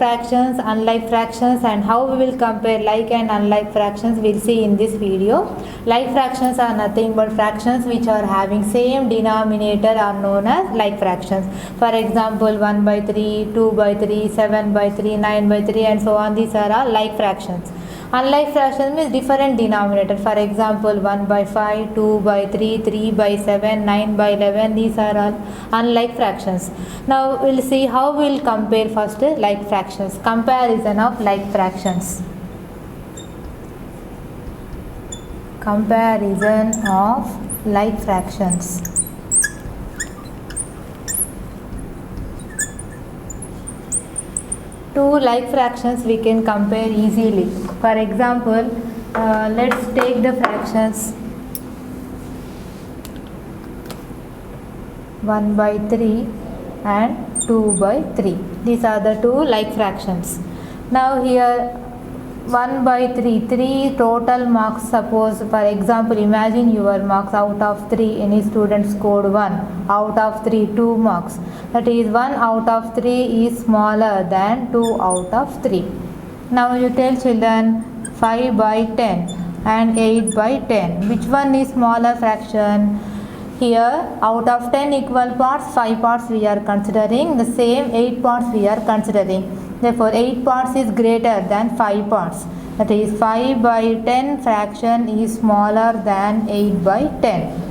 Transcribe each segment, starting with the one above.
fractions, unlike fractions, and how we will compare like and unlike fractions we'll see in this video. Like fractions are nothing but fractions which are having same denominator are known as like fractions. For example, 1 by 3, 2 by 3, 7 by 3, 9 by 3 and so on. These are all like fractions. Unlike fractions means different denominator. For example, 1 by 5, 2 by 3, 3 by 7, 9 by 11. These are all unlike fractions. Now we'll see how we'll compare first like fractions. Comparison of like fractions. Comparison of like fractions. Two like fractions we can compare easily. For example, let's take the fractions 1 by 3 and 2 by 3. These are the two like fractions. Now here 1 by 3, 3 total marks. Suppose for example, imagine your marks out of 3, any student scored 1, out of 3 2 marks. That is 1 out of 3 is smaller than 2 out of 3. Now you tell children 5 by 10 and 8 by 10. Which one is smaller fraction? Here out of 10 equal parts, 5 parts we are considering, the same 8 parts we are considering. Therefore 8 parts is greater than 5 parts. That is 5 by 10 fraction is smaller than 8 by 10.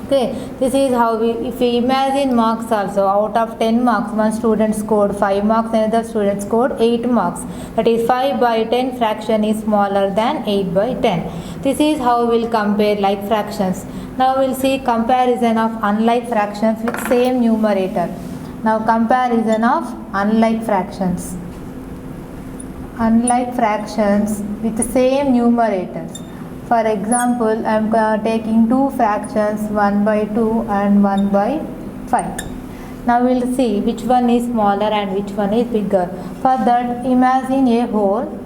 Okay, this is how if we imagine marks also, out of 10 marks one student scored 5 marks, another student scored 8 marks. That is 5 by 10 fraction is smaller than 8 by 10. This is how we will compare like fractions. Now we will see comparison of unlike fractions with same numerator. Now comparison of unlike fractions. Unlike fractions with the same numerators. For example, I am taking two fractions 1 by 2 and 1 by 5. Now we will see which one is smaller and which one is bigger. For that, imagine a whole.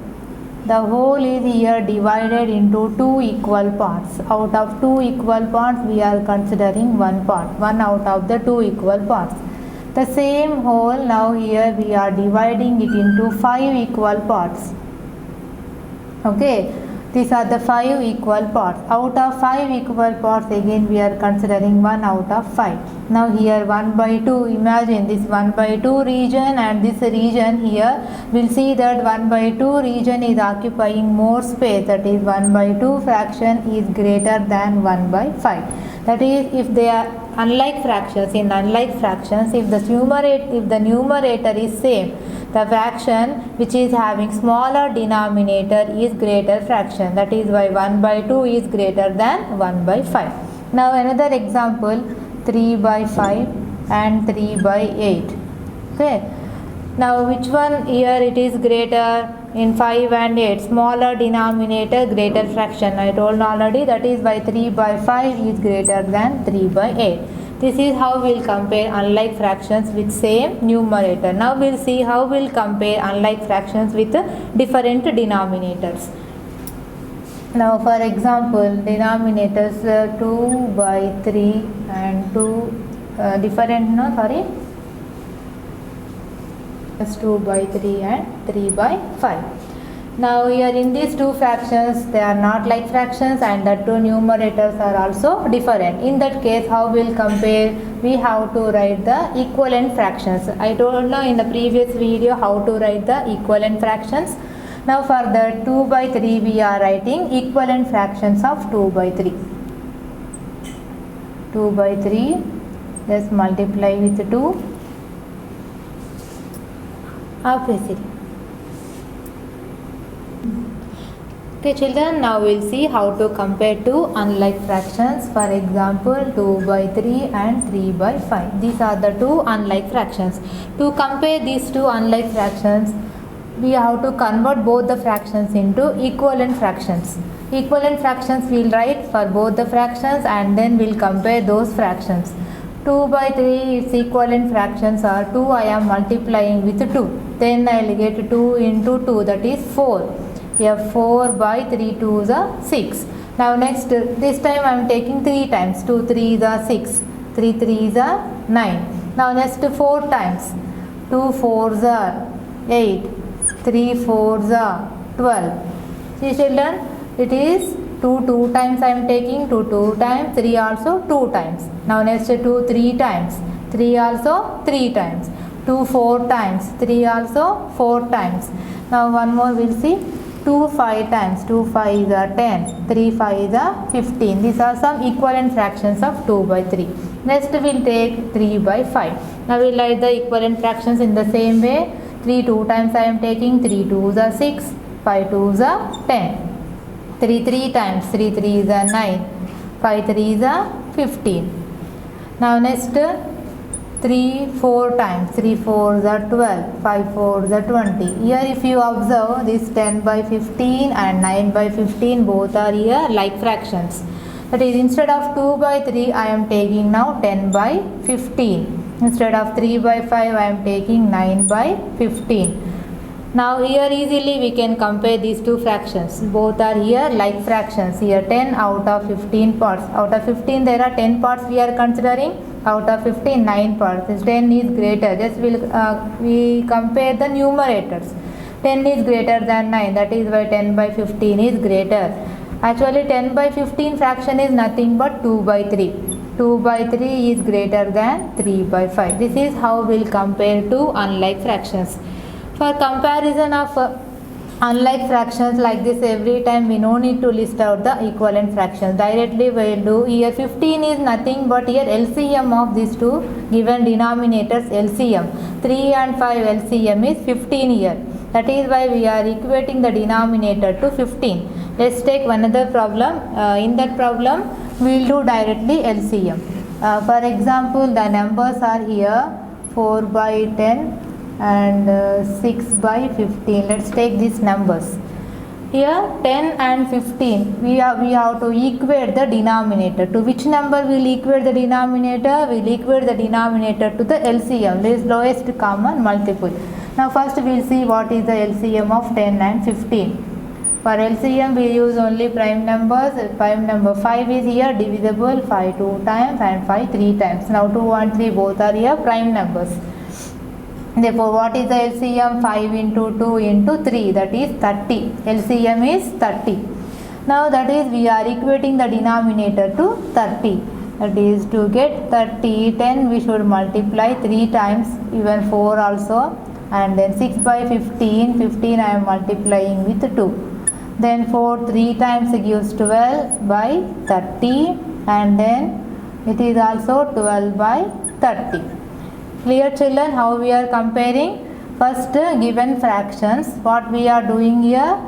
The whole is here divided into two equal parts. Out of two equal parts, we are considering one part, one out of the two equal parts. The same whole, now here we are dividing it into 5 equal parts. Okay, these are the 5 equal parts. Out of 5 equal parts, again we are considering 1 out of 5. Now here 1 by 2, imagine this 1 by 2 region and this region here, we'll see that 1 by 2 region is occupying more space. That is 1 by 2 fraction is greater than 1 by 5. That is, if they are unlike fractions, in unlike fractions, if the numerator is same, the fraction which is having smaller denominator is greater fraction. That is why 1 by 2 is greater than 1 by 5. Now another example, 3 by 5 and 3 by 8. Okay. Now which one here it is greater? In 5 and 8, smaller denominator, greater fraction. I told already, that is why 3 by 5 is greater than 3 by 8. This is how we will compare unlike fractions with same numerator. Now we will see how we will compare unlike fractions with different denominators. Now for example, denominators 2 by 3 and 2 by 3 and 3 by 5. Now here in these two fractions, they are not like fractions and the two numerators are also different. In that case, how we will compare? We have to write the equivalent fractions. I told you in the previous video how to write the equivalent fractions. Now for the 2 by 3, we are writing equivalent fractions of 2 by 3. 2 by 3, just multiply with 2. Opposite. Okay children, now we will see how to compare two unlike fractions. For example, 2 by 3 and 3 by 5. These are the two unlike fractions. To compare these two unlike fractions, we have to convert both the fractions into equivalent fractions. Equivalent fractions we will write for both the fractions and then we will compare those fractions. 2 by 3, its equivalent fractions are 2. I am multiplying with 2. Then I will get 2 into 2, that is 4. Here 4 by 3 2s are 6. Now next, this time I am taking 3 times. 2 3s are 6. 3 3s are 9. Now next 4 times. 2 4s are 8. 3 4s are 12. See children, it is 2 times I am taking, 2 times, 3 also 2 times. Now next 2 3 times, 3 also 3 times, 2 4 times, 3 also 4 times. Now one more we'll see, 2 5 times, 2 5 is 10, 3 5 is 15. These are some equivalent fractions of 2 by 3. Next we'll take 3 by 5. Now we'll write the equivalent fractions in the same way. 3 2 times I am taking, 3 2s are 6, 5 2s are 10. 3 3 times, 3 3s are 9, 5 3s are 15. Now next 3 4 times, 3 4s are 12, 5 4s are 20. Here if you observe, this 10 by 15 and 9 by 15 both are here like fractions. That is, instead of 2 by 3 I am taking now 10 by 15. Instead of 3 by 5 I am taking 9 by 15. Now here easily we can compare these two fractions. Both are here like fractions. Here 10 out of 15 parts. Out of 15 there are 10 parts we are considering. Out of 15 9 parts. This 10 is greater. Just we compare the numerators. 10 is greater than 9. That is why 10 by 15 is greater. Actually 10 by 15 fraction is nothing but 2 by 3. 2 by 3 is greater than 3 by 5. This is how we will compare two unlike fractions. For comparison of unlike fractions like this, every time we no need to list out the equivalent fractions. Directly we will do. Here 15 is nothing but here LCM of these two given denominators LCM. 3 and 5 LCM is 15 here. That is why we are equating the denominator to 15. Let's take another problem. In that problem we will do directly LCM. For example, the numbers are here 4 by 10 and 6 by 15. Let's take these numbers. Here 10 and 15 we have to equate the denominator. To which number we will equate the denominator? We will equate the denominator to the LCM, this lowest common multiple. Now first we will see what is the LCM of 10 and 15. For LCM we use only prime numbers. Prime number 5 is here divisible, 5 2 times and 5 3 times. Now 2 and 3 both are here prime numbers. Therefore, what is the LCM? 5 into 2 into 3, that is 30. LCM is 30. Now that is we are equating the denominator to 30. That is, to get 30, 10 we should multiply 3 times, even 4 also, and then 6 by 15, 15 I am multiplying with 2. Then 4 3 times gives 12 by 30, and then it is also 12 by 30. Clear children, how we are comparing? First given fractions, what we are doing here,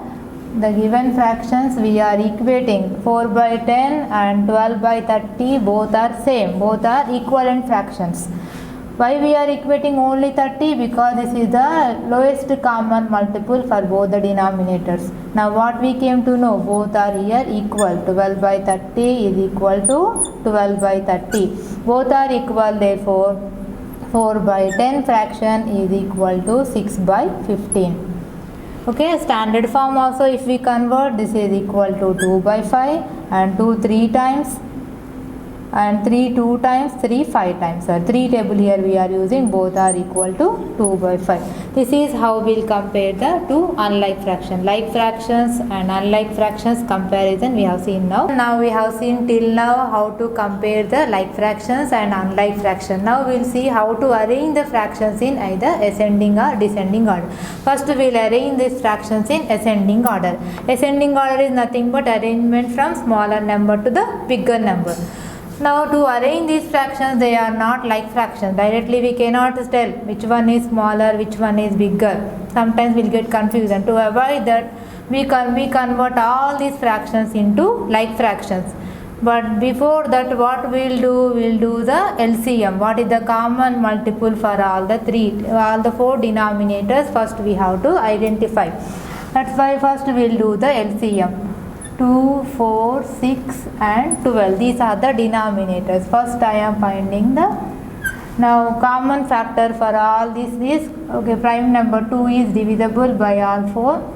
the given fractions we are equating. 4 by 10 and 12 by 30 both are same, both are equivalent fractions. Why we are equating only 30? Because this is the lowest common multiple for both the denominators. Now what we came to know, both are here equal. 12 by 30 is equal to 12 by 30. Both are equal, therefore 4 by 10 fraction is equal to 6 by 15. Okay, standard form also if we convert, this is equal to 2 by 5 and 2 3 times and 3 2 times, 3 5 times. So 3 table here we are using, both are equal to 2 by 5. This is how we will compare the two unlike fractions. Like fractions and unlike fractions comparison we have seen now. Now we have seen till now how to compare the like fractions and unlike fractions. Now we will see how to arrange the fractions in either ascending or descending order. First we will arrange these fractions in ascending order. Ascending order is nothing but arrangement from smaller number to the bigger number. Now to arrange these fractions, they are not like fractions. Directly we cannot tell which one is smaller, which one is bigger. Sometimes we will get confused, and to avoid that we convert all these fractions into like fractions. But before that what we will do? We will do the LCM. What is the common multiple for all the four denominators? First we have to identify. That's why first we will do the LCM. 2, 4, 6 and 12. These are the denominators. First I am finding the now common factor for all this is, okay, prime number 2 is divisible by all 4.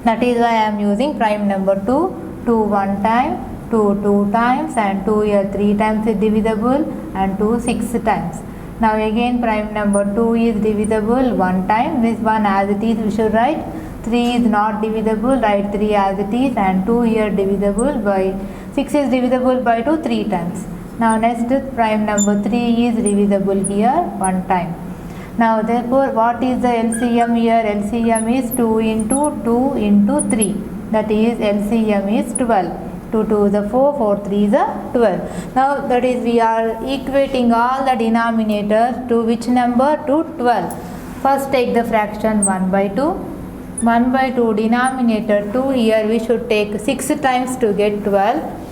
That is why I am using prime number 2. 2 1 time, 2 2 times and 2 here 3 times is divisible and 2 6 times. Now again prime number 2 is divisible one time. This one as it is we should write. 3 is not divisible, write 3 as it is, and 2 here divisible by 6 is divisible by 2 3 times. Now next prime number 3 is divisible here one time. Now therefore what is the LCM here? LCM is 2 into 2 into 3. That is LCM is 12. 2 2 is a 4, 4 3 is a 12. Now that is we are equating all the denominators to which number? To 12. First take the fraction 1 by 2. 1 by 2 denominator 2 here we should take 6 times to get 12.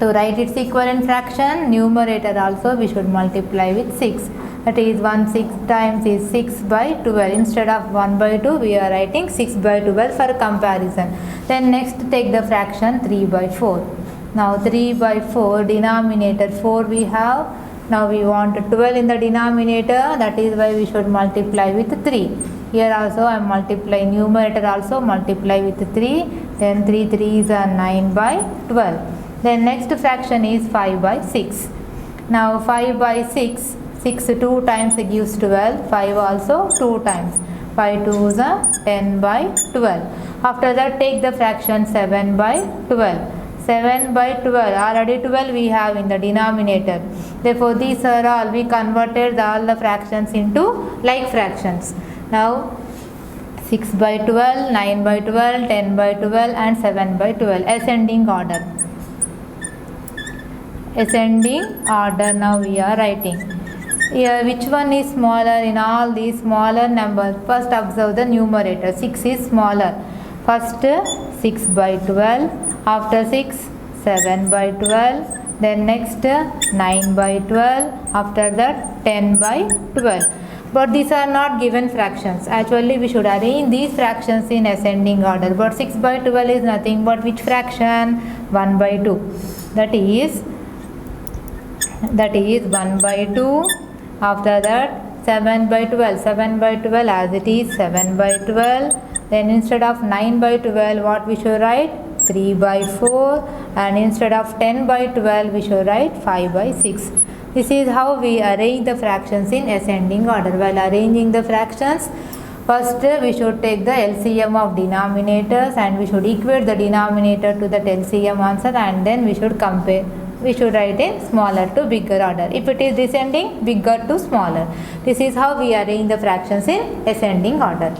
To write its equivalent fraction, numerator also we should multiply with 6. That is 1 6 times is 6 by 12. Instead of 1 by 2 we are writing 6 by 12 for comparison. Then next take the fraction 3 by 4. Now 3 by 4 denominator 4 we have. Now we want 12 in the denominator, that is why we should multiply with 3. Here also I am multiplying numerator also multiply with 3. Then 3 3 is a 9 by 12. Then next fraction is 5 by 6. Now 5 by 6, 6 2 times gives 12, 5 also 2 times. 5 2 is a 10 by 12. After that take the fraction 7 by 12. 7 by 12, already 12 we have in the denominator. Therefore these are all, we converted all the fractions into like fractions. Now 6 by 12, 9 by 12, 10 by 12 and 7 by 12, ascending order. Ascending order now we are writing. Here which one is smaller in all these smaller numbers? First observe the numerator, 6 is smaller. First 6 by 12, after 6 7 by 12, then next 9 by 12, after that 10 by 12. But these are not given fractions. Actually we should arrange these fractions in ascending order. But 6 by 12 is nothing but which fraction? 1 by 2. That is 1 by 2. After that 7 by 12. 7 by 12 as it is 7 by 12. Then instead of 9 by 12 what we should write? 3 by 4. And instead of 10 by 12 we should write 5 by 6. This is how we arrange the fractions in ascending order. While arranging the fractions, first we should take the LCM of denominators and we should equate the denominator to that LCM answer, and then we should compare. We should write in smaller to bigger order. If it is descending, bigger to smaller. This is how we arrange the fractions in ascending order.